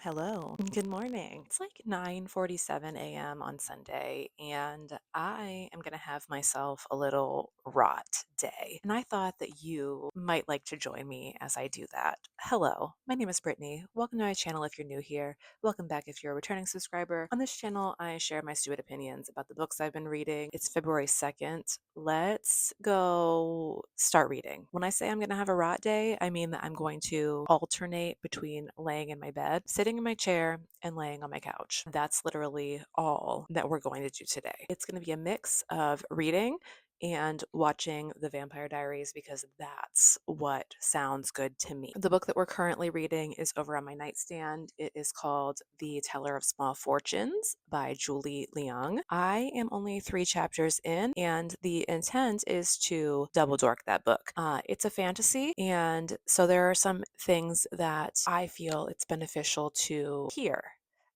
Hello. Good morning. It's like 9:47 a.m. on Sunday, and I am going to have myself a little rot day. And I thought that you might like to join me as I do that. Hello, my name is Brittany. Welcome to my channel if you're new here. Welcome back if you're a returning subscriber. On this channel, I share my stupid opinions about the books I've been reading. It's February 2nd. Let's go start reading. When I say I'm going to have a rot day, I mean that I'm going to alternate between laying in my bed, sitting in my chair, and laying on my couch. That's literally all that we're going to do today. It's going to be a mix of reading and watching The Vampire Diaries because that's what sounds good to me. The book that we're currently reading is over on my nightstand. It is called The Teller of Small Fortunes by Julie Leong. I am only 3 chapters in, and the intent is to double dork that book. It's a fantasy, and so there are some things that I feel it's beneficial to hear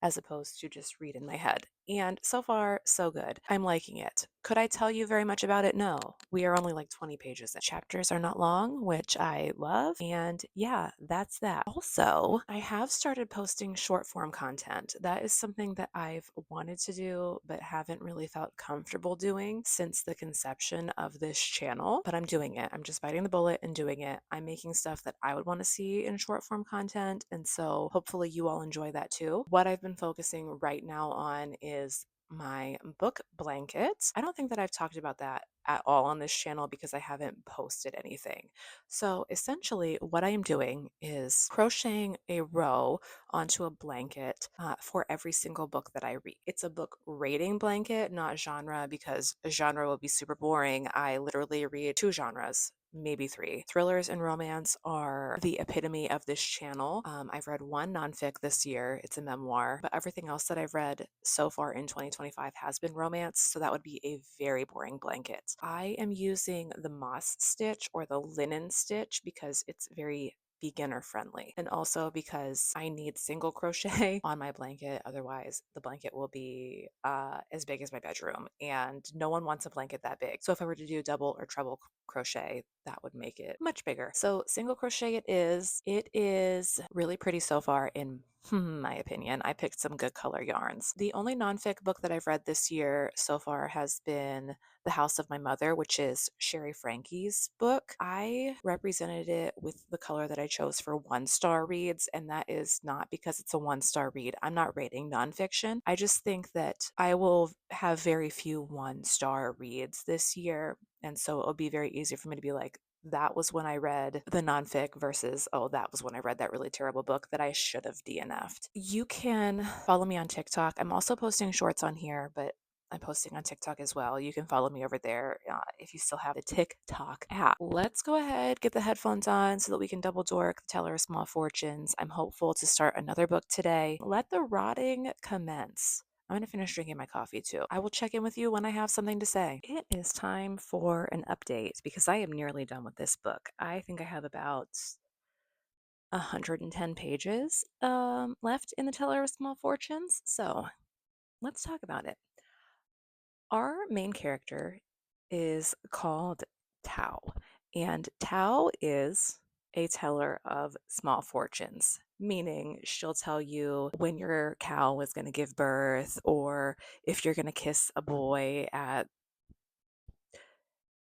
as opposed to just read in my head. And so far, so good. I'm liking it. Could I tell you very much about it? No. We are only like 20 pages in. Chapters are not long, which I love. And yeah, that's that. Also, I have started posting short form content. That is something that I've wanted to do, but haven't really felt comfortable doing since the conception of this channel. But I'm doing it. I'm just biting the bullet and doing it. I'm making stuff that I would want to see in short form content. And so hopefully you all enjoy that too. What I've been focusing right now on is my book blankets. I don't think that I've talked about that at all on this channel because I haven't posted anything. So essentially, what I am doing is crocheting a row onto a blanket for every single book that I read. It's a book rating blanket, not genre, because a genre would be super boring. I literally read 2 genres, maybe 3. Thrillers and romance are the epitome of this channel. I've read one nonfic this year. It's a memoir, but everything else that I've read so far in 2025 has been romance, so that would be a very boring blanket. I am using the moss stitch or the linen stitch because it's very beginner friendly, and also because I need single crochet on my blanket, otherwise the blanket will be as big as my bedroom, and no one wants a blanket that big. So if I were to do double or treble crochet, that would make it much bigger. So single crochet it is. It is really pretty so far in my opinion. I picked some good color yarns. The only nonfic book that I've read this year so far has been The House of My Mother, which is Sherry Frankie's book. I represented it with the color that I chose for 1-star reads, and that is not because it's a 1-star read. I'm not rating nonfiction. I just think that I will have very few 1-star reads this year, and so it'll be very easy for me to be like, that was when I read the nonfic versus, oh, that was when I read that really terrible book that I should have DNF'd. You can follow me on TikTok. I'm also posting shorts on here, but I'm posting on TikTok as well. You can follow me over there if you still have the TikTok app. Let's go ahead, get the headphones on so that we can double dork the Teller of Small Fortunes. I'm hopeful to start another book today. Let the rotting commence. I'm going to finish drinking my coffee too. I will check in with you when I have something to say. It is time for an update because I am nearly done with this book. I think I have about 110 pages left in the Teller of Small Fortunes. So let's talk about it. Our main character is called Tao, and Tao is a teller of small fortunes, meaning she'll tell you when your cow is going to give birth or if you're going to kiss a boy at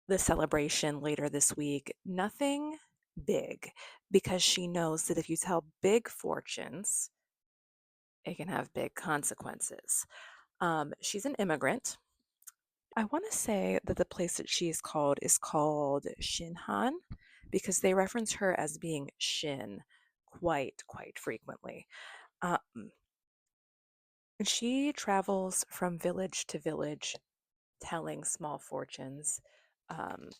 the celebration later this week. Nothing big, because she knows that if you tell big fortunes, it can have big consequences. She's an immigrant. I want to say that the place that she is called Shinhan because they reference her as being Shin quite frequently. Um, she travels from village to village telling small fortunes, um,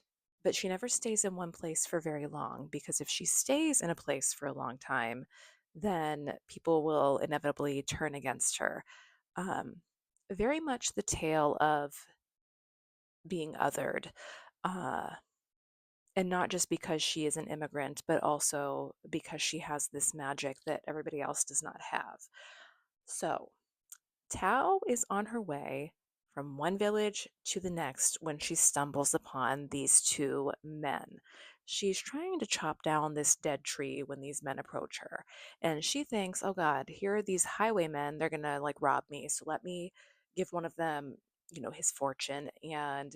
but she never stays in one place for very long because if she stays in a place for a long time, then people will inevitably turn against her. Um, Very much the tale of being othered. Uh, and not just because she is an immigrant, but also because she has this magic that everybody else does not have. So, Tao is on her way from one village to the next when she stumbles upon these 2 men. she's trying to chop down this dead tree when these men approach her. And she thinks, oh God, here are these highwaymen. They're going to like rob me. So let me give one of them, his fortune. And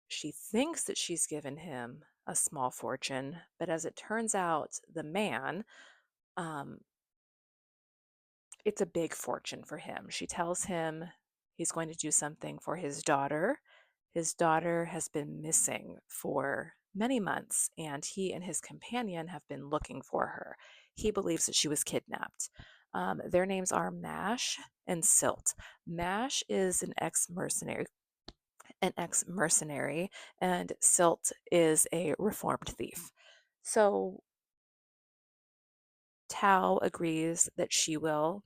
she thinks that she's given him a small fortune. But as it turns out, the man, um, it's a big fortune for him. She tells him he's going to do something for his daughter. His daughter has been missing for many months, and he and his companion have been looking for her. He believes that she was kidnapped. Their names are Mash and Silt. Mash is an ex mercenary, and Silt is a reformed thief. So Tao agrees that she will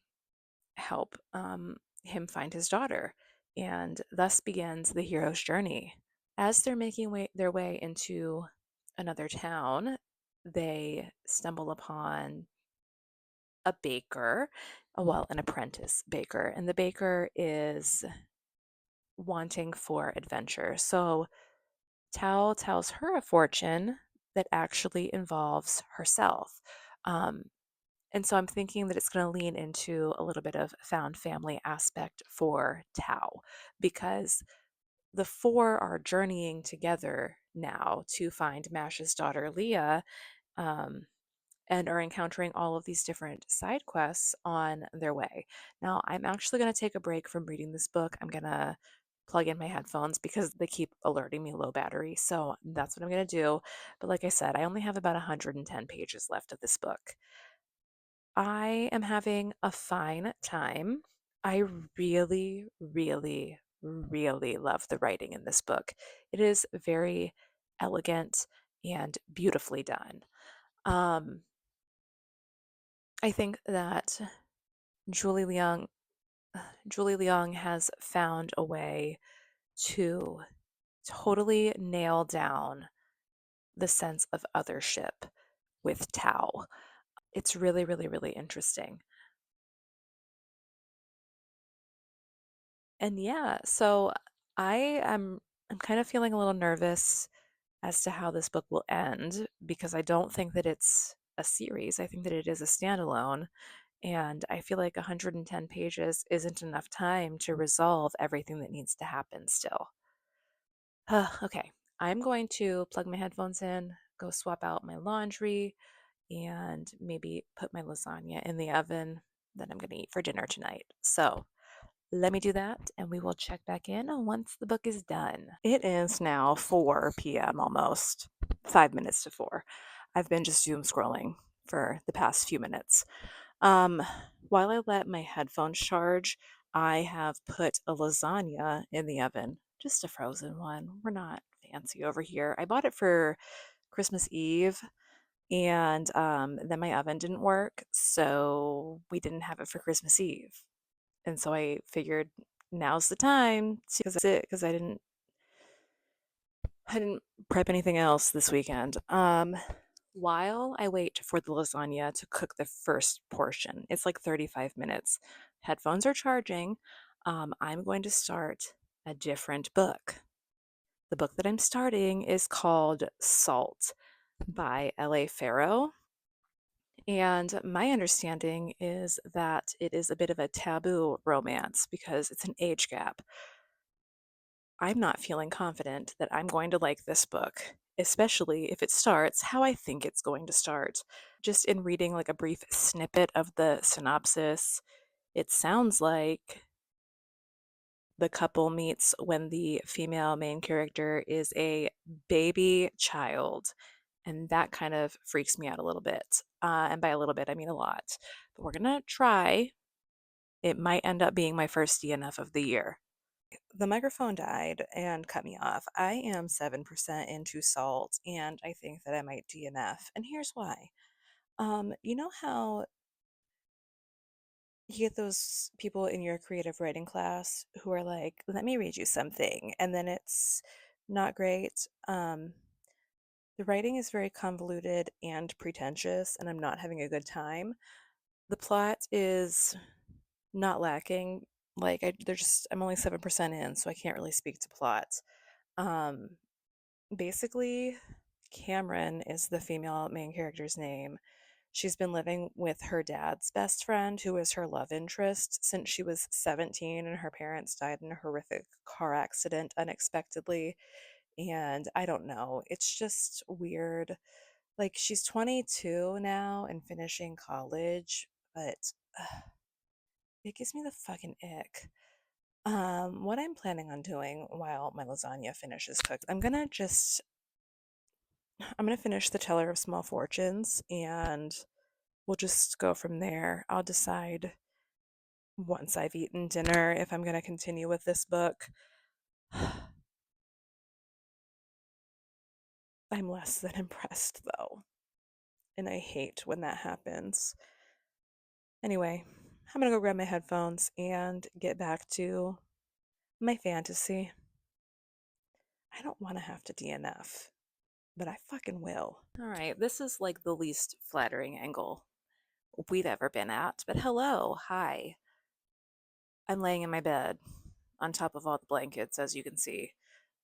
help him find his daughter. And thus begins the hero's journey. As they're making their way into another town, they stumble upon a baker, well, an apprentice baker, and the baker is wanting for adventure. So Tao tells her a fortune that actually involves herself. Um, And so I'm thinking that it's going to lean into a little bit of found family aspect for Tao because the four are journeying together now to find Mash's daughter Leah, um, and are encountering all of these different side quests on their way. Now, I'm actually going to take a break from reading this book. I'm going to plug in my headphones because they keep alerting me low battery. So that's what I'm going to do. But like I said, I only have about 110 pages left of this book. I am having a fine time. I really, really, really love the writing in this book. It is very elegant and beautifully done. Um, I think that Julie Leong, Julie Leong has found a way to totally nail down the sense of othership with Tao. It's really, really, really interesting. And yeah, so I am I'm kind of feeling a little nervous as to how this book will end because I don't think that it's a series. I think that it is a standalone. And I feel like 110 pages isn't enough time to resolve everything that needs to happen still. Okay, I'm going to plug my headphones in, go swap out my laundry, and maybe put my lasagna in the oven that I'm going to eat for dinner tonight. So let me do that, and we will check back in once the book is done. It is now 4 p.m. almost, 5 minutes to 4. I've been just doom scrolling for the past few minutes. Um, while I let my headphones charge, I have put a lasagna in the oven, just a frozen one. We're not fancy over here. I bought it for Christmas Eve, and then my oven didn't work, so we didn't have it for Christmas Eve. And so I figured now's the time to because it because I didn't prep anything else this weekend. While I wait for the lasagna to cook the first portion, it's like 35 minutes. Headphones are charging. I'm going to start a different book. The book that I'm starting is called Salt by L.A. Ferro. And my understanding is that it is a bit of a taboo romance because it's an age gap. I'm not feeling confident that I'm going to like this book, especially if it starts how I think it's going to start. Just in reading like a brief snippet of the synopsis, it sounds like the couple meets when the female main character is a baby child. And that kind of freaks me out a little bit. And by a little bit, I mean a lot. But we're going to try. It might end up being my first DNF of the year. The microphone died and cut me off. I am 7% into salt, and I think that I might DNF. And here's why. You know how you get those people in your creative writing class who are like, let me read you something, and then it's not great. The writing is very convoluted and pretentious, and I'm not having a good time. The plot is not lacking. Like I'm only 7% in, so I can't really speak to plot. Um, Basically, Cameron is the female main character's name. She's been living with her dad's best friend, who is her love interest, since she was 17 and her parents died in a horrific car accident unexpectedly. And I don't know, it's just weird. Like, she's 22 now and finishing college, but it gives me the fucking ick. What I'm planning on doing while my lasagna finishes cooked, I'm gonna finish The Teller of Small Fortunes and we'll just go from there. I'll decide once I've eaten dinner if I'm gonna continue with this book. I'm less than impressed though, and I hate when that happens. Anyway, I'm gonna go grab my headphones and get back to my fantasy. I don't want to have to DNF, but I fucking will. All right, this is like the least flattering angle we've ever been at, but hello, hi. I'm laying in my bed on top of all the blankets, as you can see.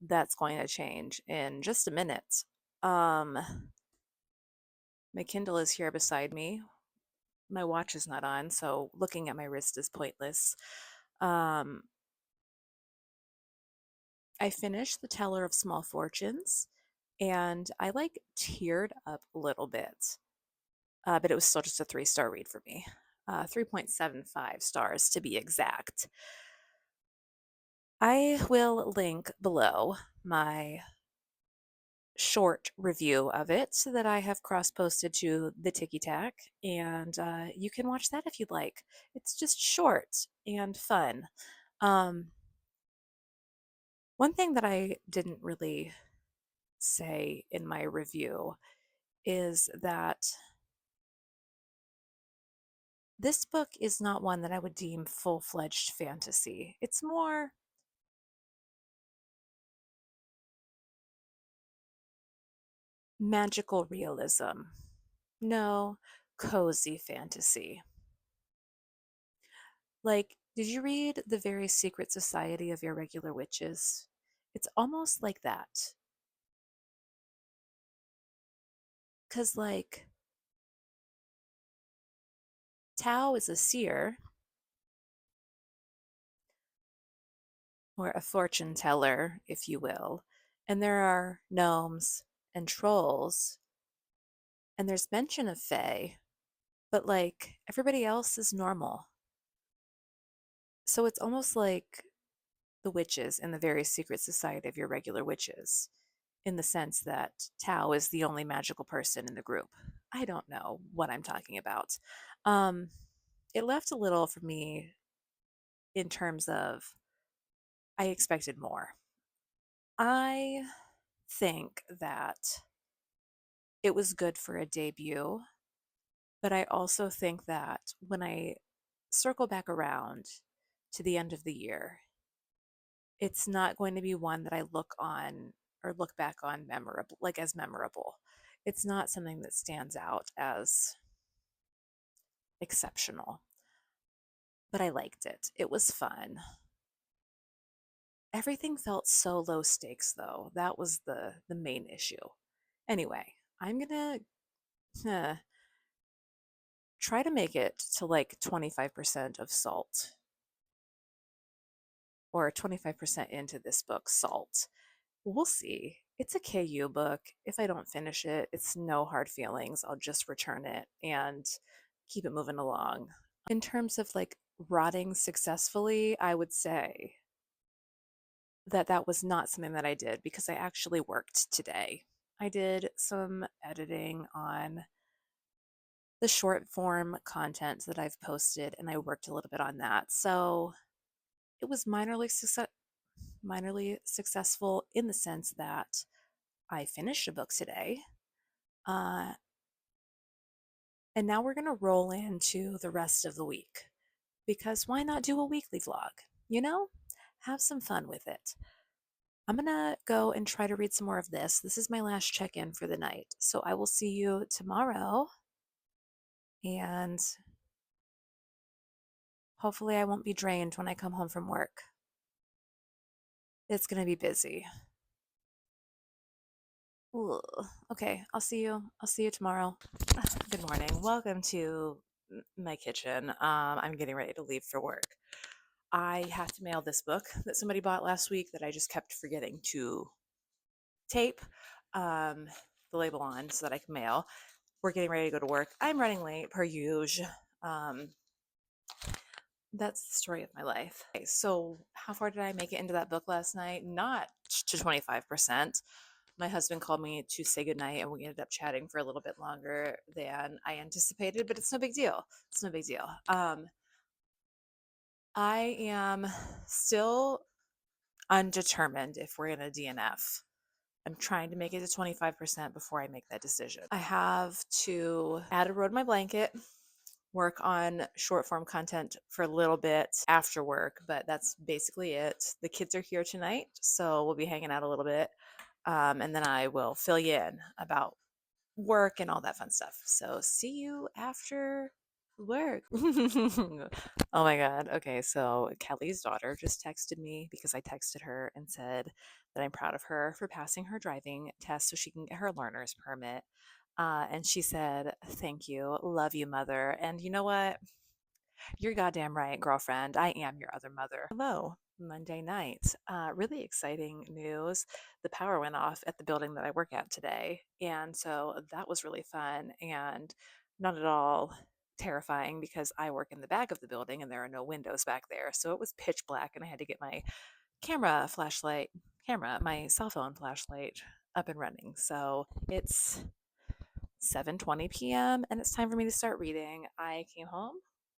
That's going to change in just a minute. Um, my Kindle is here beside me. My watch is not on, so looking at my wrist is pointless. Um, I finished The Teller of Small Fortunes, and I like teared up a little bit, but it was still just a 3-star read for me. 3.75 stars to be exact. I will link below my short review of it so that I have cross posted to the Tiki Tac, and you can watch that if you'd like. It's just short and fun. Um, One thing that I didn't really say in my review is that this book is not one that I would deem full-fledged fantasy. It's more magical realism. No, cozy fantasy. Like, did you read The Very Secret Society of Irregular Witches? It's almost like that. Because, like, Tao is a seer, or a fortune teller, if you will, and there are gnomes and trolls, and there's mention of fae, but, like, everybody else is normal. So it's almost like the witches in the Very Secret Society of Irregular Witches, in the sense that Tao is the only magical person in the group. I don't know what I'm talking about. Um, it left a little for me in terms of I expected more. I think that it was good for a debut, but I also think that when I circle back around to the end of the year, it's not going to be one that I look on or look back on memorable, like as memorable. It's not something that stands out as exceptional, but I liked it. It was fun. Everything felt so low stakes though. That was the main issue. Anyway, I'm gonna try to make it to like 25% of salt, or 25% into this book salt. We'll see. It's a KU book. If I don't finish it, it's no hard feelings. I'll just return it and keep it moving along. In terms of like rotting successfully, I would say that that was not something that I did because I actually worked today. I did some editing on the short form content that I've posted, and I worked a little bit on that. So it was minorly successful in the sense that I finished a book today. Uh, and now we're going to roll into the rest of the week because why not do a weekly vlog? You know, have some fun with it. I'm going to go and try to read some more of this. This is my last check in for the night. So I will see you tomorrow. And hopefully, I won't be drained when I come home from work. It's going to be busy. Ugh. Okay, I'll see you tomorrow. Good morning. Welcome to my kitchen. I'm getting ready to leave for work. I have to mail this book that somebody bought last week that I just kept forgetting to tape um, the label on so that I can mail. We're getting ready to go to work. I'm running late per usual. Um, that's the story of my life. Okay, so how far did I make it into that book last night? Not to 25%. My husband called me to say goodnight and we ended up chatting for a little bit longer than I anticipated, but it's no big deal. It's no big deal. I am still undetermined if we're going to DNF. I'm trying to make it to 25% before I make that decision. I have to add a row to my blanket, work on short form content for a little bit after work, but that's basically it. The kids are here tonight, so we'll be hanging out a little bit. And then I will fill you in about work and all that fun stuff. So see you after work. Oh my God. Okay. So Kelly's daughter just texted me because I texted her and said that I'm proud of her for passing her driving test so she can get her learner's permit. And she said, "Thank you. Love you, mother." And you know what? You're goddamn right, girlfriend. I am your other mother. Hello, Monday night. Really exciting news. The power went off at the building that I work at today. And so that was really fun and not at all terrifying because I work in the back of the building and there are no windows back there. So it was pitch black and I had to get my my cell phone flashlight up and running. So it's 7:20 p.m. and it's time for me to start reading. I came home,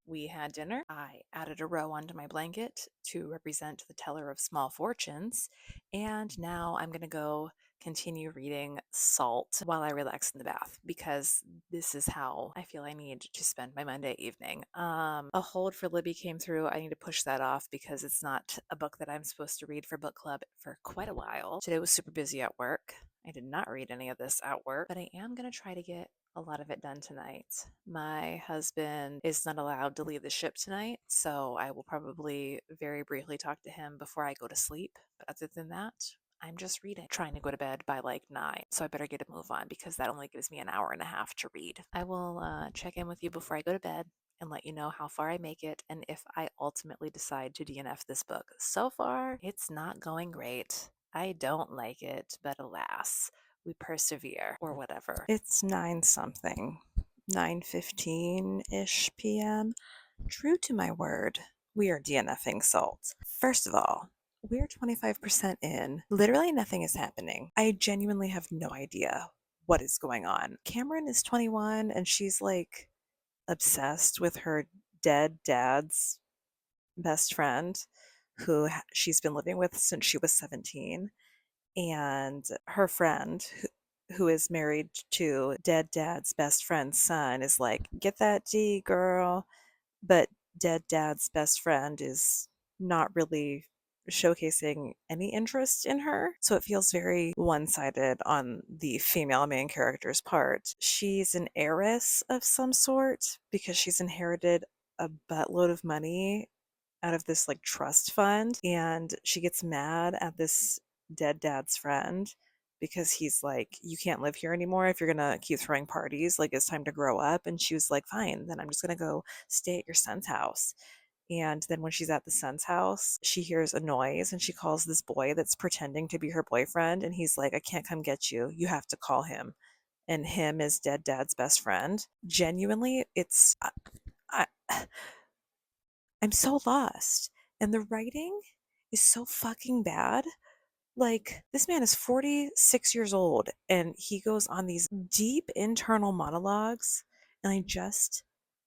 we had dinner. I added a row onto my blanket to represent the teller of small fortunes, and now I'm going to go continue reading Salt while I relax in the bath because this is how I feel I need to spend my Monday evening. A hold for Libby came through. I need to push that off because it's not a book that I'm supposed to read for book club for quite a while. Today was super busy at work. I did not read any of this at work, but I am going to try to get a lot of it done tonight. My husband is not allowed to leave the ship tonight, so I will probably very briefly talk to him before I go to sleep. But other than that, I'm just reading, trying to go to bed by like 9. So I better get a move on because that only gives me an hour and a half to read. I will check in with you before I go to bed and let you know how far I make it and if I ultimately decide to DNF this book. So far, it's not going great. I don't like it, but alas, we persevere or whatever. It's 9 something, 9:15-ish p.m. True to my word, we are DNFing Salt. First of all, we're 25% in. Literally nothing is happening. I genuinely have no idea what is going on. Cameron is 21 and she's like obsessed with her dead dad's best friend who she's been living with since she was 17. And her friend, who is married to dead dad's best friend's son, is like, "Get that D, girl." But dead dad's best friend is not really showcasing any interest in her. So it feels very one sided on the female main character's part. She's an heiress of some sort because she's inherited a buttload of money out of this like trust fund, and she gets mad at this dead dad's friend because he's like, "You can't live here anymore if you're gonna keep throwing parties, like it's time to grow up." And she was like, "Fine, then I'm just gonna go stay at your son's house." And then when she's at the son's house, she hears a noise and she calls this boy that's pretending to be her boyfriend, and he's like, "I can't come get you, you have to call him." And him is dead dad's best friend. Genuinely, it's I, I'm so lost. And the writing is so fucking bad. Like, this man is 46 years old and he goes on these deep internal monologues, and I just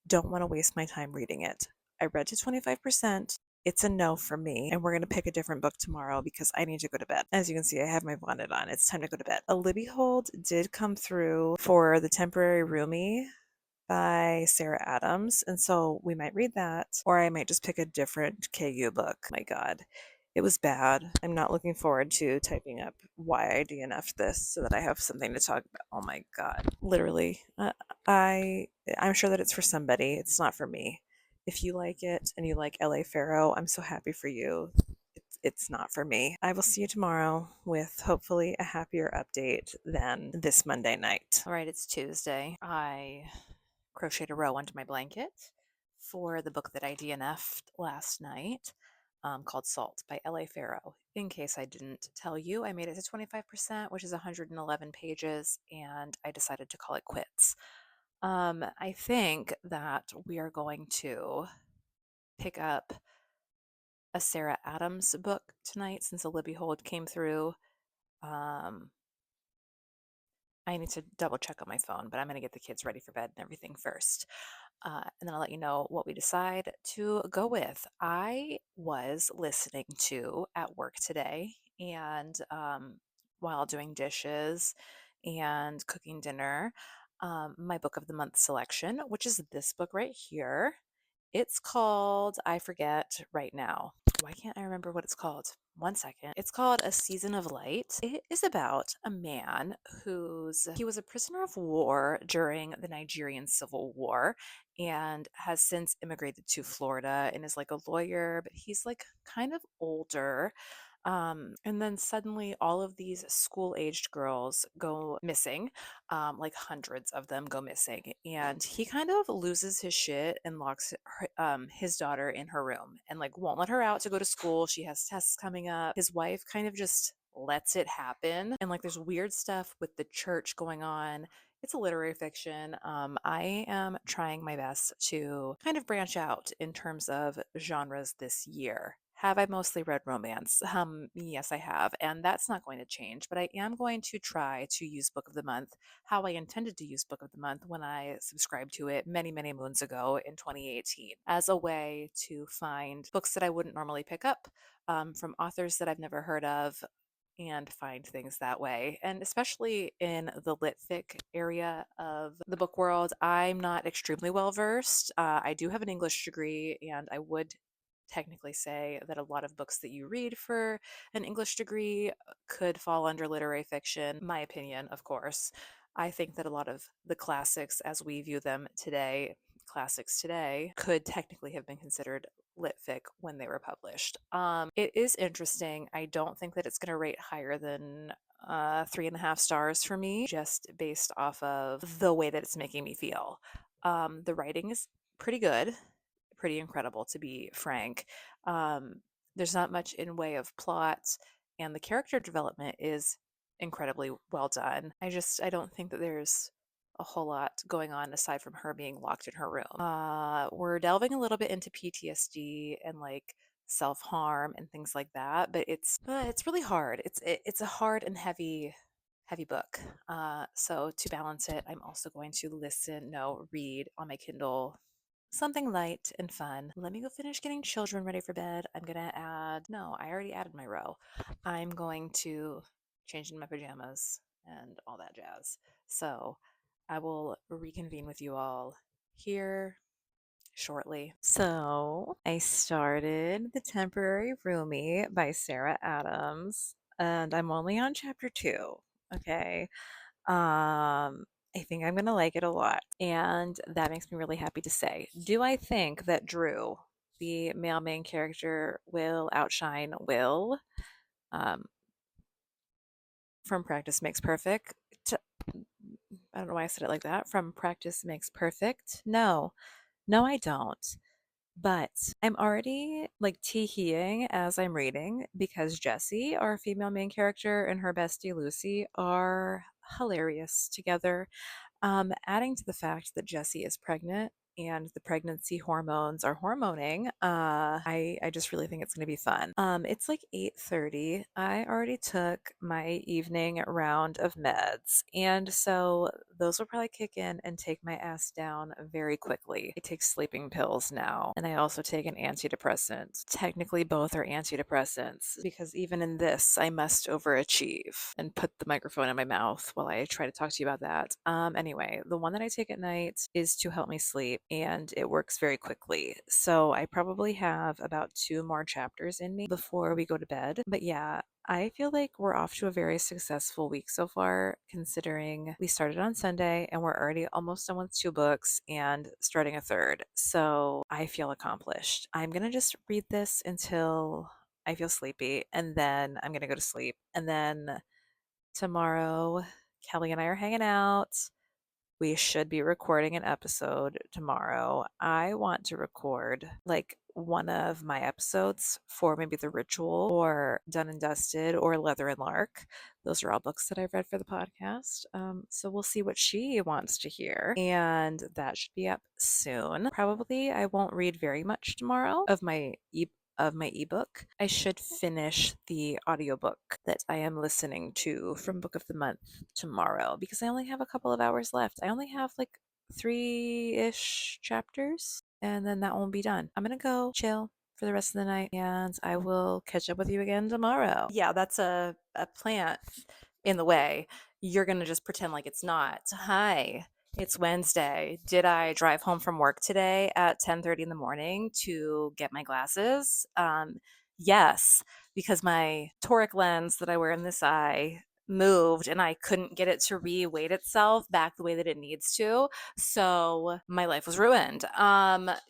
don't want to waste my time reading it. I read to 25%. It's a no for me, and we're going to pick a different book tomorrow because I need to go to bed. As you can see, I have my bonnet on. It's time to go to bed. A Libby hold did come through for The Temporary Roomie by Sarah Adams, and so we might read that, or I might just pick a different KU book. My God, it was bad. I'm not looking forward to typing up why I DNF'd this so that I have something to talk about. Oh my God, literally, I'm sure that it's for somebody. It's not for me. If you like it and you like LA Ferro, I'm so happy for you. it's not for me. I will see you tomorrow with hopefully a happier update than this Monday night. All right, it's Tuesday. I crocheted a row under my blanket for the book that I DNF'd last night, called Salt by L.A. Ferro. In case I didn't tell you, I made it to 25%, which is 111 pages, and I decided to call it quits. I think that we are going to pick up a Sarah Adams book tonight since Libby Hold came through. Um, I need to double check on my phone, but I'm going to get the kids ready for bed and everything first. And then I'll let you know what we decide to go with. I was listening to at work today and while doing dishes and cooking dinner, my book of the month selection, which is this book right here. It's called, I forget right now. Why can't I remember what it's called? One second. It's called A Season of Light. It is about a man he was a prisoner of war during the Nigerian Civil War and has since immigrated to Florida and is like a lawyer, but he's like kind of older. And then suddenly all of these school-aged girls go missing, like hundreds of them go missing. And he kind of loses his shit and locks his daughter in her room and like won't let her out to go to school. She has tests coming up. His wife kind of just lets it happen. And like there's weird stuff with the church going on. It's a literary fiction. I am trying my best to kind of branch out in terms of genres this year. Have I mostly read romance? Yes, I have, and that's not going to change, but I am going to try to use Book of the Month how I intended to use Book of the Month when I subscribed to it many, many moons ago in 2018 as a way to find books that I wouldn't normally pick up from authors that I've never heard of and find things that way. And especially in the lit fic area of the book world, I'm not extremely well versed. I do have an English degree, and I would technically say that a lot of books that you read for an English degree could fall under literary fiction. My opinion, of course. I think that a lot of the classics as we view them today, classics today, could technically have been considered lit fic when they were published. It is interesting. I don't think that it's going to rate higher than 3.5 stars for me, just based off of the way that it's making me feel. The writing is pretty good, pretty incredible to be frank. Um, there's not much in way of plot, and the character development is incredibly well done. I don't think that there's a whole lot going on aside from her being locked in her room. We're delving a little bit into PTSD and like self-harm and things like that, but it's really hard. It's a hard and heavy book. So to balance it, I'm also going to read on my Kindle something light and fun. Let me go finish getting children ready for bed. No, I already added my row. I'm going to change into my pajamas and all that jazz. So I will reconvene with you all here shortly. So I started The Temporary Roomie by Sarah Adams, and I'm only on chapter 2. Okay. I think I'm going to like it a lot, and that makes me really happy to say. Do I think that Drew, the male main character, will outshine Will? Um, from practice makes perfect. I don't know why I said it like that. From practice makes perfect. No, no, I don't. But I'm already like tee-heeing as I'm reading because Jessie, our female main character, and her bestie Lucy are hilarious together. Adding to the fact that Jessie is pregnant and the pregnancy hormones are hormoning, I just really think it's going to be fun. It's like 8:30. I already took my evening round of meds, and so those will probably kick in and take my ass down very quickly. I take sleeping pills now, and I also take an antidepressant. Technically, both are antidepressants because even in this, I must overachieve and put the microphone in my mouth while I try to talk to you about that. Anyway, the one that I take at night is to help me sleep, and it works very quickly. So I probably have about 2 more chapters in me before we go to bed. But yeah, I feel like we're off to a very successful week so far, considering we started on Sunday and we're already almost done with 2 books and starting a third. So I feel accomplished. I'm going to just read this until I feel sleepy, and then I'm gonna go to sleep. And then tomorrow, Kelly and I are hanging out. We should be recording an episode tomorrow. I want to record like one of my episodes for maybe The Ritual or Done and Dusted or Leather and Lark. Those are all books that I've read for the podcast. So we'll see what she wants to hear. And that should be up soon. Probably I won't read very much tomorrow of my ebook. I should finish the audiobook that I am listening to from Book of the Month tomorrow because I only have a couple of hours left. I only have like 3-ish chapters and then that won't be done. I'm going to go chill for the rest of the night and I will catch up with you again tomorrow. Yeah, that's a plant in the way. You're going to just pretend like it's not. Hi. It's Wednesday. Did I drive home from work today at 10:30 in the morning to get my glasses? Yes, because my toric lens that I wear in this eye moved and I couldn't get it to re-weight itself back the way that it needs to. So my life was ruined.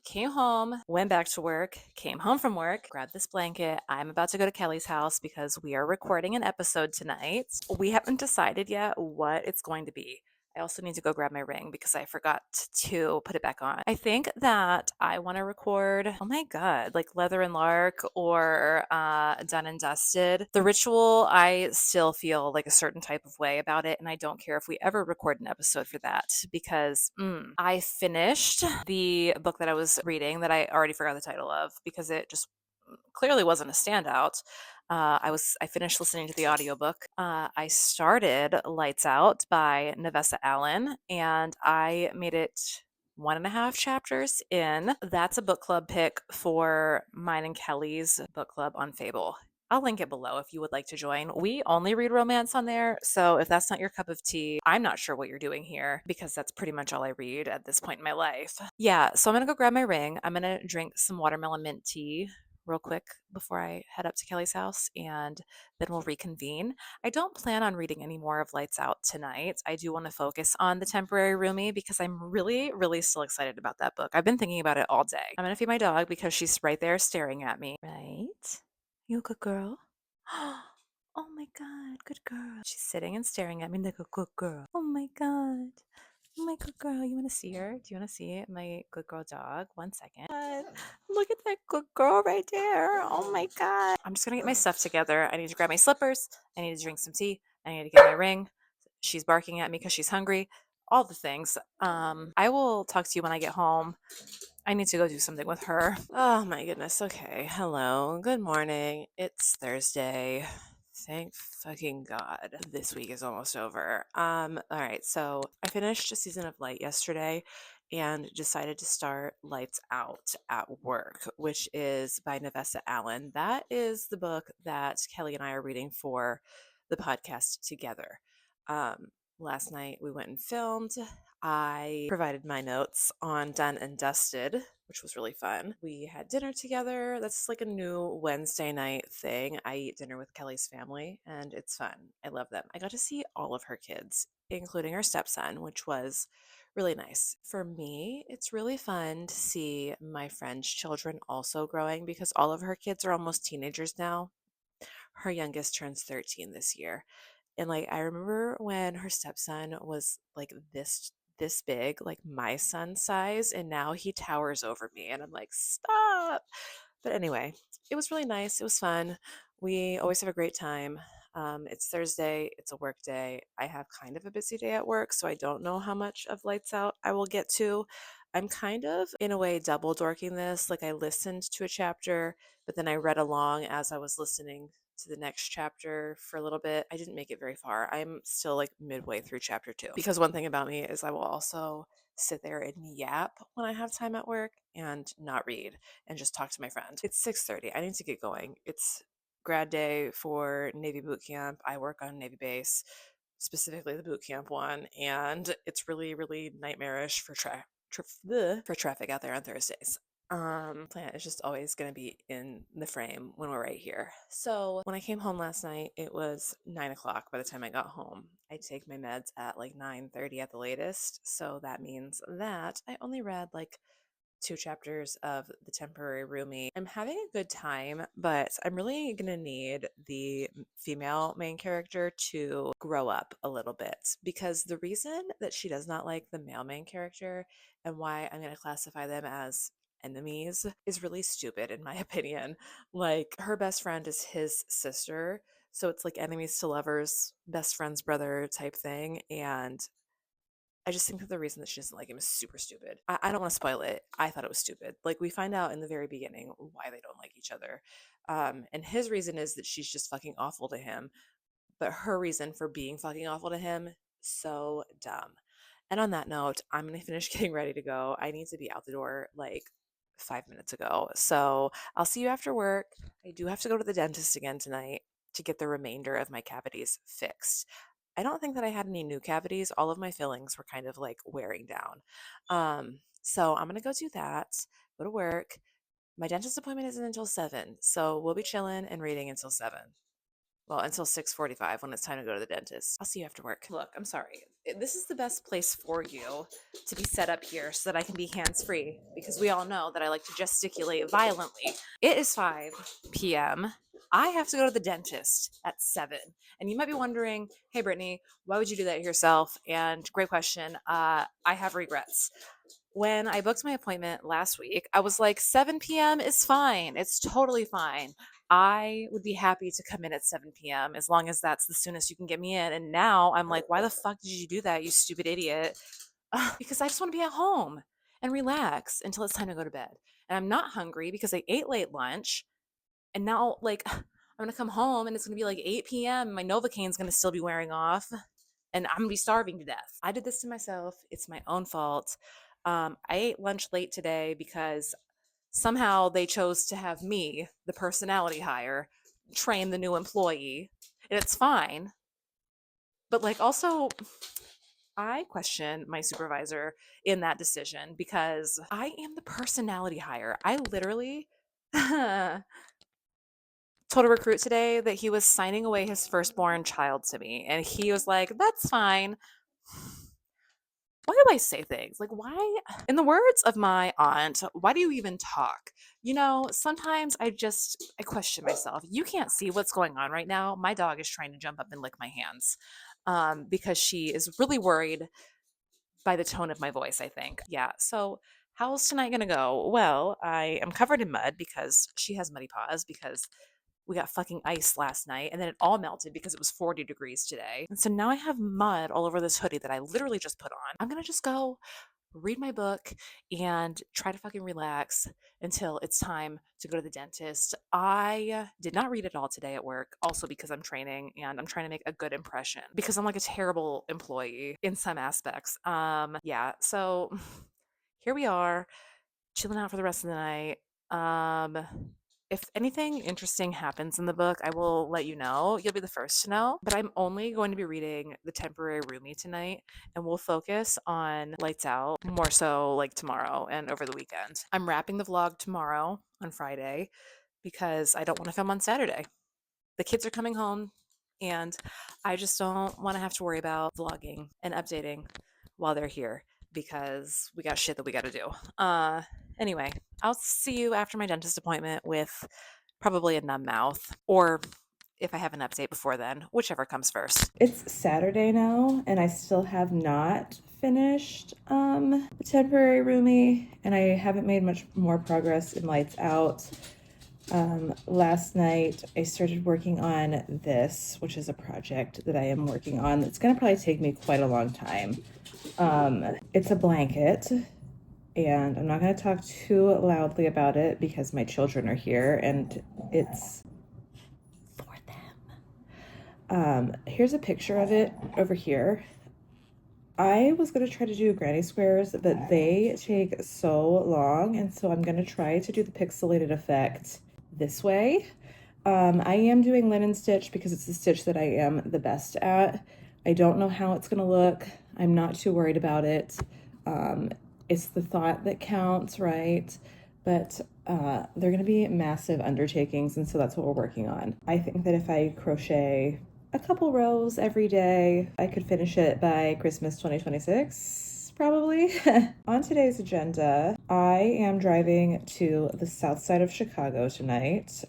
Came home, went back to work, came home from work, grabbed this blanket. I'm about to go to Kelly's house because we are recording an episode tonight. We haven't decided yet what it's going to be. I also need to go grab my ring because I forgot to put it back on. I think that I want to record, oh my God, like Leather and Lark or Done and Dusted. The Ritual, I still feel like a certain type of way about it. And I don't care if we ever record an episode for that because I finished the book that I was reading that I already forgot the title of because it just clearly wasn't a standout. I finished listening to the audiobook. I started Lights Out by Navessa Allen, and I made it 1.5 chapters in. That's a book club pick for mine and Kelly's book club on Fable. I'll link it below if you would like to join. We only read romance on there, so if that's not your cup of tea, I'm not sure what you're doing here because that's pretty much all I read at this point in my life. Yeah, so I'm gonna go grab my ring. I'm gonna drink some watermelon mint tea real quick before I head up to Kelly's house and then we'll reconvene. I don't plan on reading any more of Lights Out tonight. I do want to focus on The Temporary Roomie because I'm really, really still excited about that book. I've been thinking about it all day. I'm going to feed my dog because she's right there staring at me. Right? You a good girl? Oh my God, good girl. She's sitting and staring at me like a good girl. Oh my God. Oh my good girl, you want to see her? Do you want to see my good girl dog? 1 second. Look at that good girl right there. Oh my God. I'm just going to get my stuff together. I need to grab my slippers. I need to drink some tea. I need to get my ring. She's barking at me because she's hungry. All the things. I will talk to you when I get home. I need to go do something with her. Oh my goodness. Okay. Hello. Good morning. It's Thursday. Thank fucking God. This week is almost over. All right, so I finished a season of Light yesterday and decided to start Lights Out at Work, which is by Navessa Allen. That is the book that Kelly and I are reading for the podcast together. Last night we went and filmed. I provided my notes on Done and Dusted, which was really fun. We had dinner together. That's like a new Wednesday night thing. I eat dinner with Kelly's family, and it's fun. I love them. I got to see all of her kids, including her stepson, which was really nice. For me, it's really fun to see my friend's children also growing because all of her kids are almost teenagers now. Her youngest turns 13 this year. And like I remember when her stepson was like this big, like my son's size, and now he towers over me and I'm like, "Stop." But anyway, it was really nice. It was fun. We always have a great time. It's Thursday, it's a work day. I have kind of a busy day at work, so I don't know how much of Lights Out I will get to. I'm kind of, in a way, double dorking this. Like I listened to a chapter, but then I read along as I was listening to the next chapter for a little bit. I didn't make it very far. I'm still like midway through chapter 2. Because one thing about me is I will also sit there and yap when I have time at work and not read and just talk to my friend. It's 6:30. I need to get going. It's grad day for Navy boot camp. I work on Navy base, specifically the boot camp one, and it's really, really nightmarish for traffic out there on Thursdays. Plant is just always going to be in the frame when we're right here. So when I came home last night, it was 9 o'clock by the time I got home. I take my meds at like 9:30 at the latest. So that means that I only read like 2 chapters of The Temporary Roomie. I'm having a good time, but I'm really going to need the female main character to grow up a little bit because the reason that she does not like the male main character and why I'm going to classify them as enemies is really stupid in my opinion. Like her best friend is his sister, so it's like enemies to lovers, best friend's brother type thing. And I just think that the reason that she doesn't like him is super stupid. I don't want to spoil it. I thought it was stupid. Like we find out in the very beginning why they don't like each other. And his reason is that she's just fucking awful to him. But her reason for being fucking awful to him, so dumb. And on that note, I'm gonna finish getting ready to go. I need to be out the door like 5 minutes ago. So I'll see you after work. I do have to go to the dentist again tonight to get the remainder of my cavities fixed. I don't think that I had any new cavities. All of my fillings were kind of like wearing down. So I'm gonna go do that, go to work. My dentist appointment isn't until 7, so we'll be chilling and reading until 7. Well, until 6:45 when it's time to go to the dentist. I'll see you after work. Look, I'm sorry. This is the best place for you to be set up here so that I can be hands-free because we all know that I like to gesticulate violently. It is 5 p.m. I have to go to the dentist at 7. And you might be wondering, hey, Brittany, why would you do that yourself? And great question. I have regrets. When I booked my appointment last week, I was like, 7 p.m. is fine. It's totally fine. I would be happy to come in at 7 p.m. as long as that's the soonest you can get me in. And now I'm like, why the fuck did you do that, you stupid idiot? Because I just want to be at home and relax until it's time to go to bed. And I'm not hungry because I ate late lunch. And now, like, I'm going to come home and it's going to be like 8 p.m. My Novocaine's going to still be wearing off and I'm going to be starving to death. I did this to myself. It's my own fault. I ate lunch late today because somehow they chose to have me, the personality hire, train the new employee. And it's fine. But like also I question my supervisor in that decision because I am the personality hire. I literally told a recruit today that he was signing away his firstborn child to me and he was like, "That's fine." Why do I say things? Like, why? In the words of my aunt, why do you even talk? Sometimes I question myself. You can't see what's going on right now. My dog is trying to jump up and lick my hands because she is really worried by the tone of my voice, I think. Yeah. So, how's tonight going to go? Well, I am covered in mud because she has muddy paws because we got fucking ice last night and then it all melted because it was 40 degrees today. And so now I have mud all over this hoodie that I literally just put on. I'm going to just go read my book and try to fucking relax until it's time to go to the dentist. I did not read it all today at work, also because I'm training and I'm trying to make a good impression because I'm like a terrible employee in some aspects. Yeah, so here we are, chilling out for the rest of the night. If anything interesting happens in the book, I will let you know. You'll be the first to know. But I'm only going to be reading The Temporary Roomie tonight, and we'll focus on Lights Out more so like tomorrow and over the weekend. I'm wrapping the vlog tomorrow on Friday because I don't want to film on Saturday. The kids are coming home, and I just don't want to have to worry about vlogging and updating while they're here because we got shit that we got to do. Anyway, I'll see you after my dentist appointment with probably a numb mouth, or if I have an update before then, whichever comes first. It's Saturday now, and I still have not finished The Temporary Roomie, and I haven't made much more progress in Lights Out. Last night I started working on this, which is a project that I am working on. It's going to probably take me quite a long time. It's a blanket, and I'm not going to talk too loudly about it because my children are here and it's for them. Here's a picture of it over here. I was going to try to do granny squares, but they take so long, and so I'm going to try to do the pixelated effect this way. I am doing linen stitch because it's the stitch that I am the best at. I don't know how it's going to look. I'm not too worried about it. It's the thought that counts, right? But they're going to be massive undertakings, and so that's what we're working on. I think that if I crochet a couple rows every day, I could finish it by Christmas 2026. probably. On today's agenda, I am driving to the south side of Chicago tonight.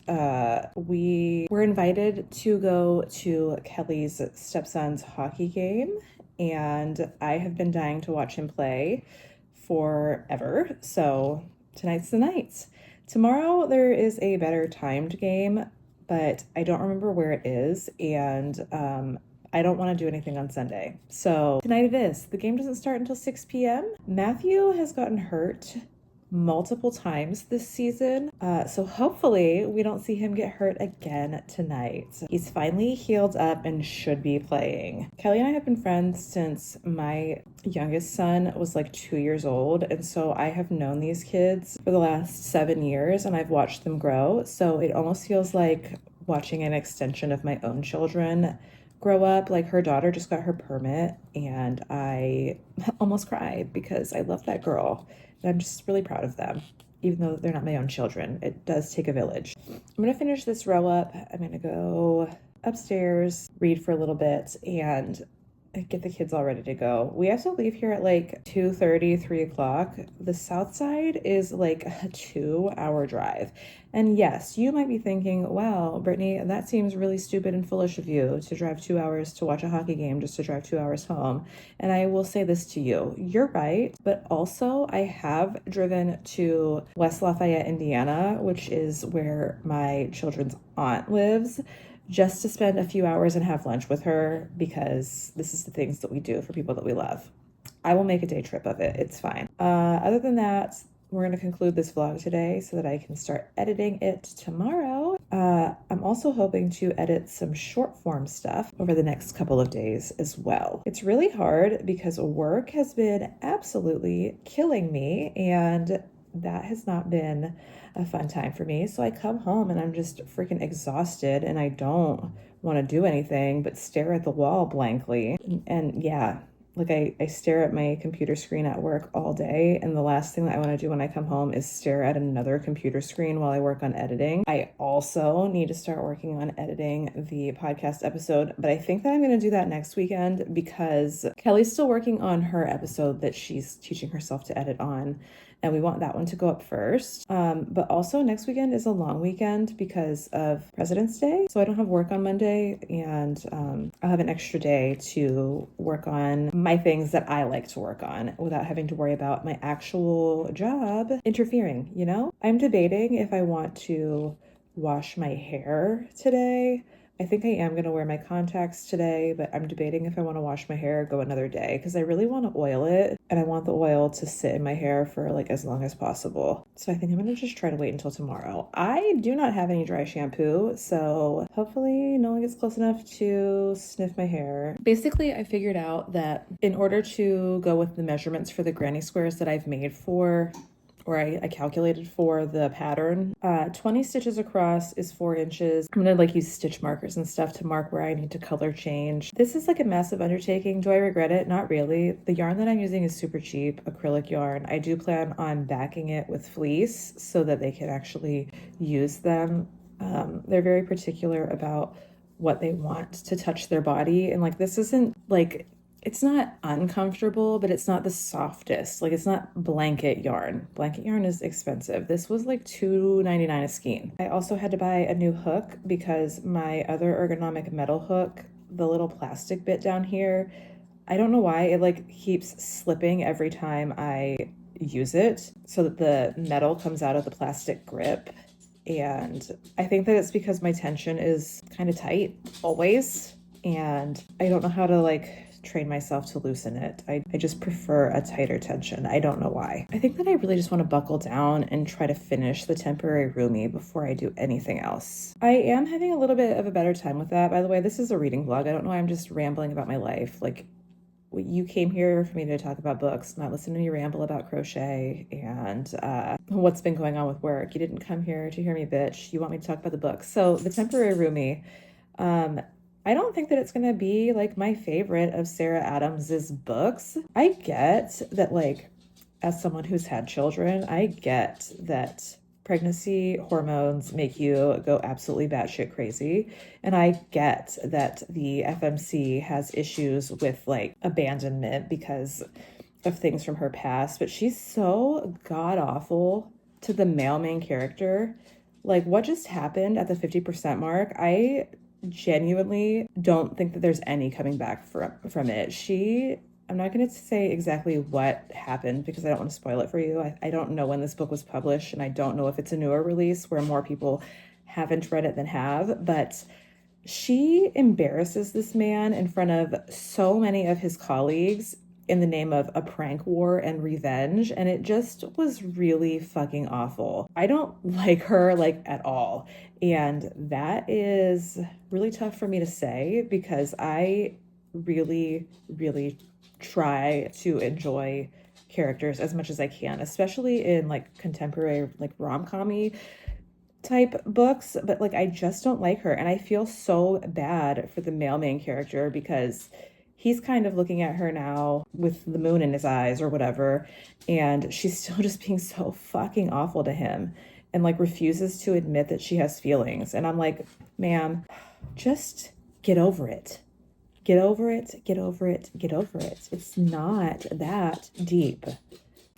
We were invited to go to Kelly's stepson's hockey game, and I have been dying to watch him play forever. So tonight's the night. Tomorrow there is a better timed game, but I don't remember where it is, and I don't want to do anything on Sunday. So tonight it is. The game doesn't start until 6 p.m. Matthew has gotten hurt multiple times this season, so hopefully we don't see him get hurt again tonight. He's finally healed up and should be playing. Kelly and I have been friends since my youngest son was like 2 years old, and so I have known these kids for the last 7 years, and I've watched them grow, so it almost feels like watching an extension of my own children grow up. Like, her daughter just got her permit, and I almost cried because I love that girl. And I'm just really proud of them, even though they're not my own children. It does take a village. I'm going to finish this row up. I'm going to go upstairs, read for a little bit, and get the kids all ready to go. We have to leave here at like 2:30, 3 o'clock. The south side is like a 2-hour drive. And yes, you might be thinking, wow, Brittany, that seems really stupid and foolish of you to drive 2 hours to watch a hockey game just to drive 2 hours home. And I will say this to you, you're right. But also I have driven to West Lafayette, Indiana, which is where my children's aunt lives, just to spend a few hours and have lunch with her, because this is the things that we do for people that we love. I will make a day trip of it. It's fine. Other than that, we're going to conclude this vlog today so that I can start editing it tomorrow. I'm also hoping to edit some short form stuff over the next couple of days as well. It's really hard because work has been absolutely killing me, and that has not been a fun time for me. So I come home and I'm just freaking exhausted, and I don't want to do anything but stare at the wall blankly. And yeah, like I stare at my computer screen at work all day, and the last thing that I want to do when I come home is stare at another computer screen while I work on editing. I also need to start working on editing the podcast episode, but I think that I'm going to do that next weekend because Kelly's still working on her episode that she's teaching herself to edit on, and we want that one to go up first. But also next weekend is a long weekend because of President's Day, so I don't have work on Monday, and I'll have an extra day to work on my things that I like to work on without having to worry about my actual job interfering, you know? I'm debating if I want to wash my hair today. I think I am going to wear my contacts today, but I'm debating if I want to wash my hair or go another day because I really want to oil it, and I want the oil to sit in my hair for like as long as possible. So I think I'm going to just try to wait until tomorrow. I do not have any dry shampoo, so hopefully no one gets close enough to sniff my hair. Basically, I figured out that in order to go with the measurements for the granny squares that I've made for, or I calculated for the pattern, 20 stitches across is 4 inches. I'm gonna like use stitch markers and stuff to mark where I need to color change. This is like a massive undertaking. Do I regret it? Not really. The yarn that I'm using is super cheap, acrylic yarn. I do plan on backing it with fleece so that they can actually use them. They're very particular about what they want to touch their body, and like this isn't like, it's not uncomfortable, but it's not the softest. Like, it's not blanket yarn. Blanket yarn is expensive. This was like $2.99 a skein. I also had to buy a new hook because my other ergonomic metal hook, the little plastic bit down here, I don't know why, it like keeps slipping every time I use it so that the metal comes out of the plastic grip. And I think that it's because my tension is kind of tight always, and I don't know how to like train myself to loosen it. I just prefer a tighter tension. I don't know why. I think that I really just want to buckle down and try to finish the temporary roomie before I do anything else. I am having a little bit of a better time with that. By the way, this is a reading vlog. I don't know why I'm just rambling about my life. Like, you came here for me to talk about books, not listen to me ramble about crochet and what's been going on with work. You didn't come here to hear me bitch. You want me to talk about the books. So the temporary roomie, I don't think that it's going to be like my favorite of Sarah Adams's books. I get that, like, as someone who's had children, I get that pregnancy hormones make you go absolutely batshit crazy. And I get that the FMC has issues with like abandonment because of things from her past, but she's so god awful to the male main character. Like, what just happened at the 50% mark? I genuinely don't think that there's any coming back from it. I'm not going to say exactly what happened because I don't want to spoil it for you. I don't know when this book was published, and I don't know if it's a newer release where more people haven't read it than have, but she embarrasses this man in front of so many of his colleagues in the name of a prank war and revenge, and it just was really fucking awful. I don't like her, like, at all, and that is really tough for me to say because I really, really try to enjoy characters as much as I can, especially in like contemporary, like rom-com-y type books, but like I just don't like her, and I feel so bad for the male main character because he's kind of looking at her now with the moon in his eyes or whatever, and she's still just being so fucking awful to him and like refuses to admit that she has feelings. And I'm like, ma'am, just get over it. Get over it, get over it, get over it. It's not that deep.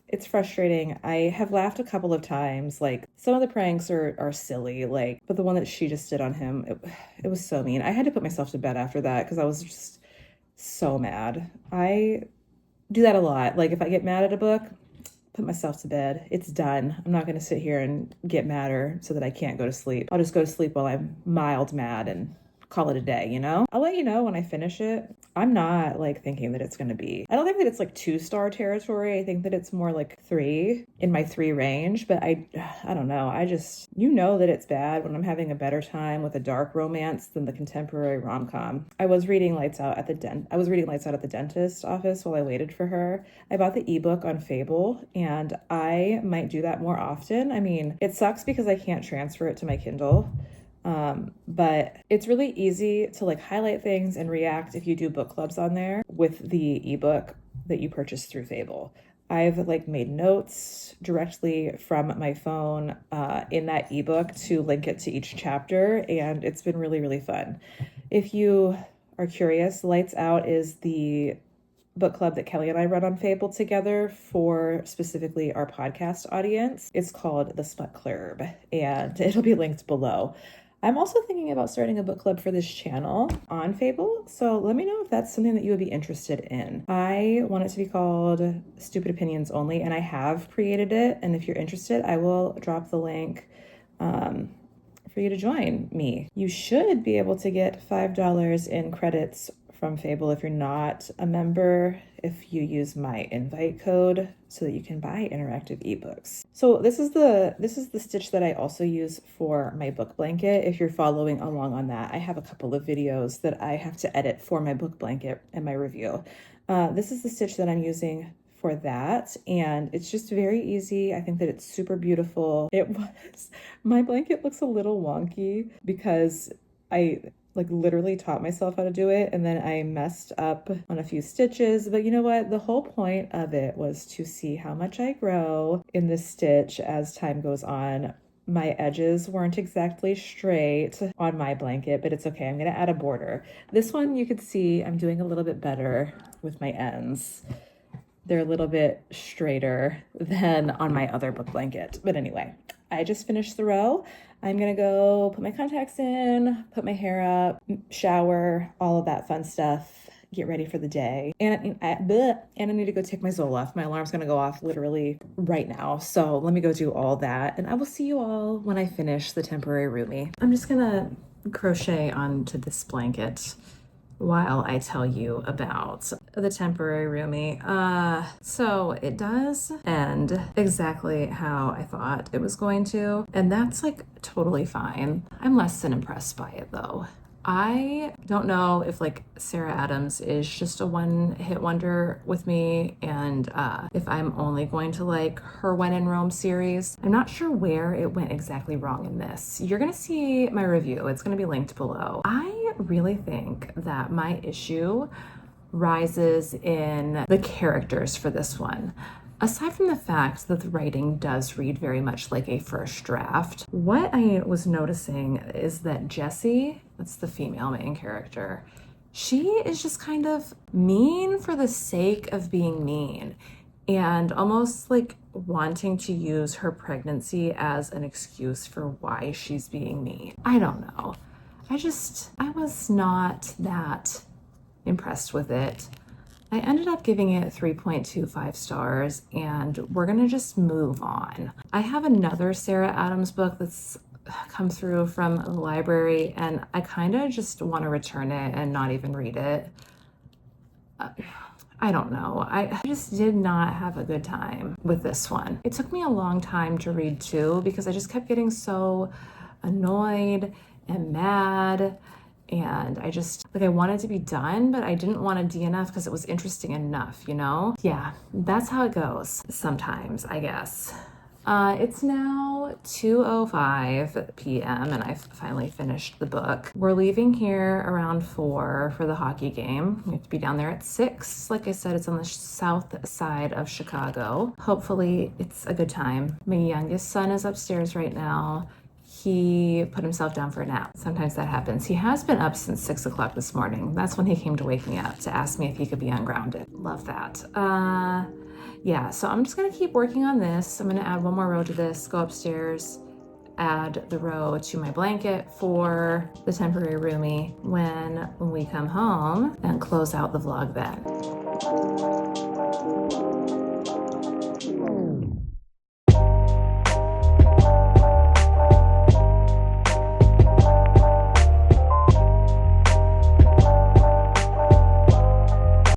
It's frustrating. I have laughed a couple of times. Like, some of the pranks are silly, like, but the one that she just did on him, it was so mean. I had to put myself to bed after that because I was just so mad. I do that a lot. Like, if I get mad at a book, put myself to bed. It's done. I'm not going to sit here and get madder so that I can't go to sleep. I'll just go to sleep while I'm mild mad and call it a day, you know? I'll let you know when I finish it. I'm not like thinking that it's going to be, I don't think that it's like 2-star territory. I think that it's more like 3 in my 3 range, but I don't know. I just, you know that it's bad when I'm having a better time with a dark romance than the contemporary rom-com. I was reading Lights Out at the dentist office while I waited for her. I bought the ebook on Fable, and I might do that more often. I mean, it sucks because I can't transfer it to my Kindle. But it's really easy to like highlight things and react if you do book clubs on there with the ebook that you purchase through Fable. I've like made notes directly from my phone in that ebook to link it to each chapter, and it's been really, really fun. If you are curious, Lights Out is the book club that Kelly and I run on Fable together for specifically our podcast audience. It's called the Smut Club, and it'll be linked below. I'm also thinking about starting a book club for this channel on Fable, so let me know if that's something that you would be interested in. I want it to be called Stupid Opinions Only, and I have created it, and if you're interested, I will drop the link for you to join me. You should be able to get $5 in credits from Fable if you're not a member, if you use my invite code so that you can buy interactive ebooks. So this is the stitch that I also use for my book blanket. If you're following along on that, I have a couple of videos that I have to edit for my book blanket and my review. This is the stitch that I'm using for that, and it's just very easy. I think that it's super beautiful. My blanket looks a little wonky because I like literally taught myself how to do it, and then I messed up on a few stitches, but you know what? The whole point of it was to see how much I grow in this stitch as time goes on. My edges weren't exactly straight on my blanket, but it's okay. I'm gonna add a border. This one you could see I'm doing a little bit better with my ends. They're a little bit straighter than on my other book blanket. But anyway, I just finished the row. I'm gonna go put my contacts in, put my hair up, shower, all of that fun stuff, get ready for the day. And I need to go take my Zoloft. My alarm's gonna go off literally right now. So let me go do all that, and I will see you all when I finish the temporary roomie. I'm just gonna crochet onto this blanket while I tell you about the temporary roomie. So it does end exactly how I thought it was going to, and that's like totally fine. I'm less than impressed by it though. I don't know if like Sarah Adams is just a one-hit wonder with me, and if I'm only going to like her When in Rome series. I'm not sure where it went exactly wrong in this. You're gonna see my review. It's gonna be linked below. I really think that my issue rises in the characters for this one. Aside from the fact that the writing does read very much like a first draft, what I was noticing is that Jessie, that's the female main character, she is just kind of mean for the sake of being mean. and almost like wanting to use her pregnancy as an excuse for why she's being mean. I don't know. I was not that impressed with it. I ended up giving it 3.25 stars, and we're gonna just move on. I have another Sarah Adams book that's come through from the library, and I kind of just want to return it and not even read it. I don't know. I just did not have a good time with this one. It took me a long time to read too, because I just kept getting so annoyed and mad, and I wanted to be done, but I didn't want to DNF because it was interesting enough, you know? Yeah, that's how it goes sometimes, I guess. It's now 2:05 p.m. and I've finally finished the book. We're leaving here around 4 for the hockey game. We have to be down there at 6. Like I said, it's on the south side of Chicago. Hopefully it's a good time. My youngest son is upstairs right now. He put himself down for a nap. Sometimes that happens. He has been up since 6 o'clock this morning. That's when he came to wake me up to ask me if he could be ungrounded. Love that. Yeah, so I'm just gonna keep working on this. I'm gonna add one more row to this, go upstairs, add the row to my blanket for the temporary roomie when we come home, and close out the vlog then.